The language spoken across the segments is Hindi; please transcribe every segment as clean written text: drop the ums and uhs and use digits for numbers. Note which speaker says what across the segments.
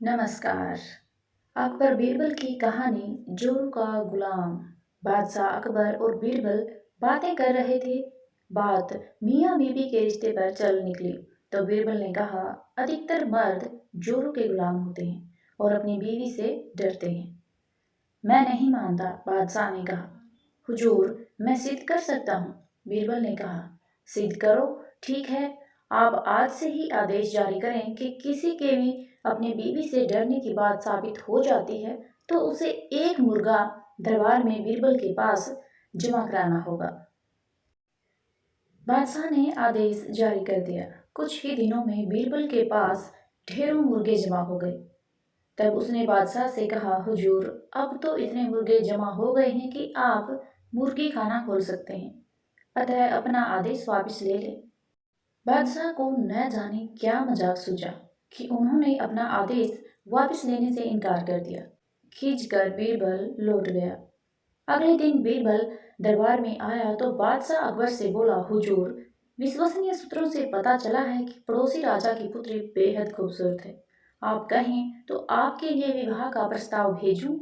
Speaker 1: नमस्कार। अकबर बीरबल की कहानी जोरू का गुलाम। बादशाह अकबर और बीरबल बातें कर रहे थे। बात मियाँ बीबी के रिश्ते पर चल निकली तो बीरबल ने कहा, अधिकतर मर्द जोरू के गुलाम होते हैं और अपनी बीवी से डरते हैं। मैं नहीं मानता, बादशाह ने कहा। हुजूर, मैं सिद्ध कर सकता हूँ, बीरबल ने कहा। सिद्ध करो, ठीक है। आप आज से ही आदेश जारी करें कि किसी के भी अपनी बीवी से डरने की बात साबित हो जाती है तो उसे एक मुर्गा दरबार में बीरबल के पास जमा कराना होगा। बादशाह ने आदेश जारी कर दिया। कुछ ही दिनों में बीरबल के पास ढेरों मुर्गे जमा हो गए। तब उसने बादशाह से कहा, हुजूर, अब तो इतने मुर्गे जमा हो गए हैं कि आप मुर्गी खाना खोल सकते हैं, अतः अपना आदेश वापस ले लें। बादशाह को न जाने क्या मजाक सूझा कि उन्होंने अपना आदेश वापस लेने से इनकार कर दिया। खींचकर बीरबल लौट गया। अगले दिन बीरबल दरबार में आया तो बादशाह अकबर से बोला, हुजूर, विश्वसनीय सूत्रों से पता चला है कि पड़ोसी राजा की पुत्री बेहद खूबसूरत है। आप कहें तो आपके लिए विवाह का प्रस्ताव भेजूं?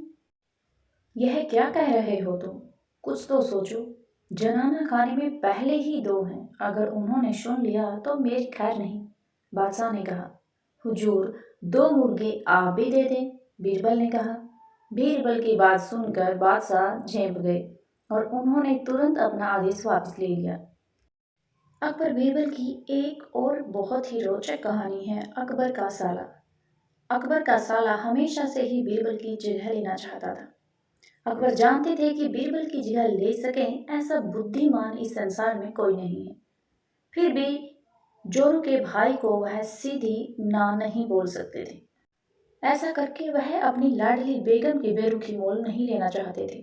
Speaker 1: यह क्या कह रहे हो तुम? कुछ तो सोचो। जनाना खाने में पहले ही दो हैं, अगर उन्होंने सुन लिया तो मेरी खैर नहीं। बादशाह ने कहा। हुजूर, दो मुर्गे आप भी दे दें, बीरबल ने कहा। बीरबल की बात सुनकर बादशाह झेंप गए और उन्होंने तुरंत अपना आदेश वापस ले लिया। अकबर बीरबल की एक और बहुत ही रोचक कहानी है, अकबर का साला। अकबर का साला हमेशा से ही बीरबल की जगह लेना चाहता था। अकबर जानते थे कि बीरबल की जगह ले सकें ऐसा बुद्धिमान इस संसार में कोई नहीं है। फिर भी जोरू के भाई को वह सीधी ना नहीं बोल सकते थे। ऐसा करके वह अपनी लाडली बेगम की बेरुखी मोल नहीं लेना चाहते थे।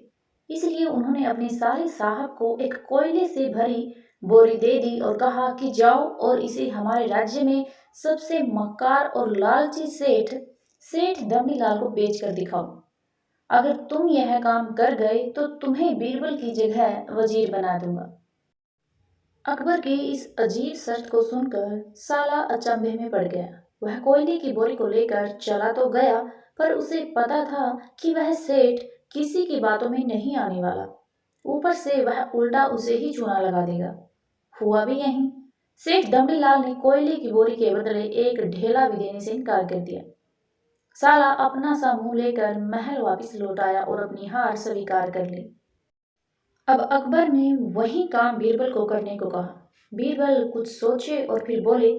Speaker 1: इसलिए उन्होंने अपने साले साहब को एक कोयले से भरी बोरी दे दी और कहा कि जाओ और इसे हमारे राज्य में सबसे मक्कार और लालची सेठ सेठ दमड़ीलाल को बेच कर दिखाओ। अगर तुम यह काम कर गए तो तुम्हें बीरबल की जगह वजीर बना दूंगा। अकबर की इस अजीब शर्त को सुनकर साला अचंभे में पड़ गया। वह कोयले की बोरी को लेकर चला तो गया, पर उसे पता था कि वह सेठ किसी की बातों में नहीं आने वाला। ऊपर से वह उल्टा उसे ही चूना लगा देगा। हुआ भी यही। सेठ दमड़ीलाल ने कोयले की बोरी के बदले एक ढेला भी देने से इनकार कर दिया। साला अपना सा मुंह लेकर महल वापस लौट आया और अपनी हार स्वीकार कर ली। अब अकबर ने वही काम बीरबल को करने को कहा। बीरबल कुछ सोचे और फिर बोले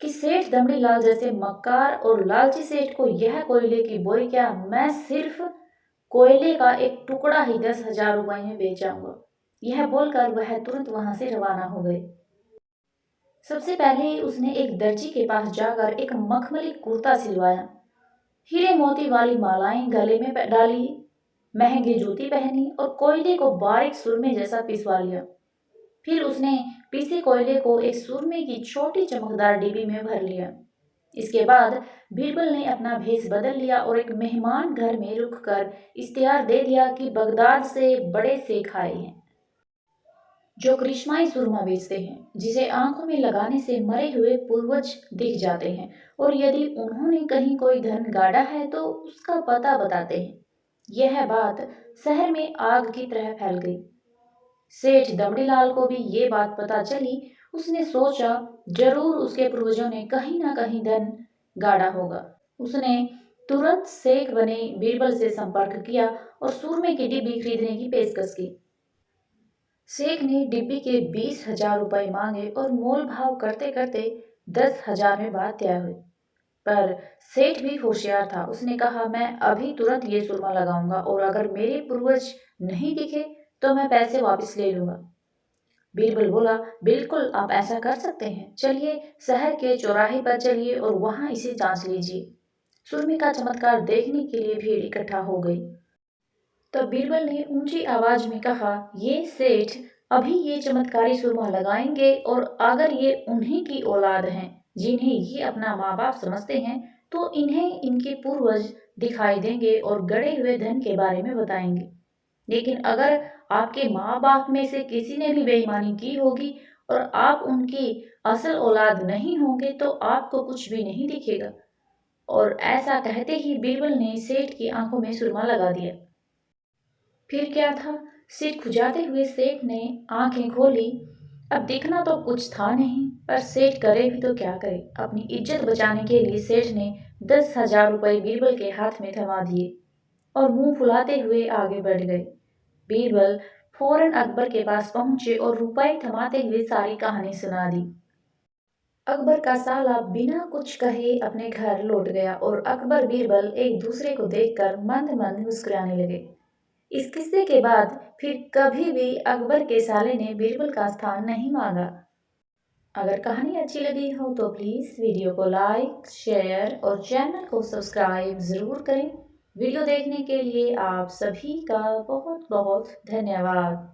Speaker 1: कि सेठ दमड़ीलाल जैसे मक्कार और लालची सेठ को यह कोयले की बोरी क्या, मैं सिर्फ कोयले का एक टुकड़ा ही 10,000 रुपए में बेच जाऊंगा। यह बोलकर वह तुरंत वहां से रवाना हो गए। सबसे पहले उसने एक दर्जी के पास जाकर एक मखमली कुर्ता सिलवाया, हीरे मोती वाली मालाएं गले में डाली, महंगी जूती पहनी और कोयले को बारीक सुरमे जैसा पिसवा लिया। फिर उसने पीसे कोयले को एक सुरमे की छोटी चमकदार डिब्बी में भर लिया। इसके बाद बीरबल ने अपना भेष बदल लिया और एक मेहमान घर में रुककर इश्तिहार दे दिया कि बगदाद से बड़े शेख आए हैं जो करिश्माई सुरमा बेचते हैं, जिसे आंखों में लगाने से मरे हुए पूर्वज दिख जाते हैं और यदि उन्होंने कहीं कोई धन गाड़ा है तो उसका पता बताते हैं। यह बात शहर में आग की तरह फैल गई। सेठ दमड़ीलाल को भी ये बात पता चली। उसने सोचा जरूर उसके पूर्वजों ने कहीं ना कहीं धन गाड़ा होगा। उसने तुरंत शेख बने बीरबल से संपर्क किया और सुरमे की डिब्बी खरीदने की पेशकश की। शेख ने डिब्बी के 20,000 रुपए मांगे और मोल भाव करते करते 10,000 में बात तय हुई। पर सेठ भी होशियार था। उसने कहा, मैं अभी तुरंत ये सुरमा लगाऊंगा और अगर मेरे पूर्वज नहीं दिखे तो मैं पैसे वापस ले लूंगा। बीरबल बोला, बिल्कुल, आप ऐसा कर सकते हैं। चलिए शहर के चौराहे पर चलिए और वहां इसे जांच लीजिए। सुरमे का चमत्कार देखने के लिए भीड़ इकट्ठा हो गई। तब बीरबल ने ऊंची आवाज में कहा, ये सेठ अभी ये चमत्कारी सुरमा लगाएंगे और अगर ये उन्हीं की औलाद हैं जिन्हें ये अपना माँ बाप समझते हैं तो इन्हें इनके पूर्वज दिखाई देंगे और गड़े हुए धन के बारे में बताएंगे। लेकिन अगर आपके माँ बाप में से किसी ने भी बेईमानी की होगी और आप उनकी असल औलाद नहीं होंगे तो आपको कुछ भी नहीं दिखेगा और ऐसा कहते ही बीरबल ने सेठ की आंखों में सुरमा लगा दिया। फिर क्या था, सिर खुजाते हुए सेठ ने आंखें खोली। अब दिखना तो कुछ था नहीं, पर सेठ करे भी तो क्या करे। अपनी इज्जत बचाने के लिए सेठ ने 10,000 रुपये बीरबल के हाथ में थमा दिए और मुंह फुलाते हुए आगे बढ़ गए। बीरबल फौरन अकबर के पास पहुंचे और रुपए थमाते हुए सारी कहानी सुना दी। अकबर का साला बिना कुछ कहे अपने घर लौट गया और अकबर बीरबल एक दूसरे को देखकर मंद मंद मुस्कुराने लगे। इस किस्से के बाद फिर कभी भी अकबर के साले ने बीरबल का स्थान नहीं मांगा। अगर कहानी अच्छी लगी हो तो प्लीज़ वीडियो को लाइक, शेयर और चैनल को सब्सक्राइब ज़रूर करें। वीडियो देखने के लिए आप सभी का बहुत बहुत धन्यवाद।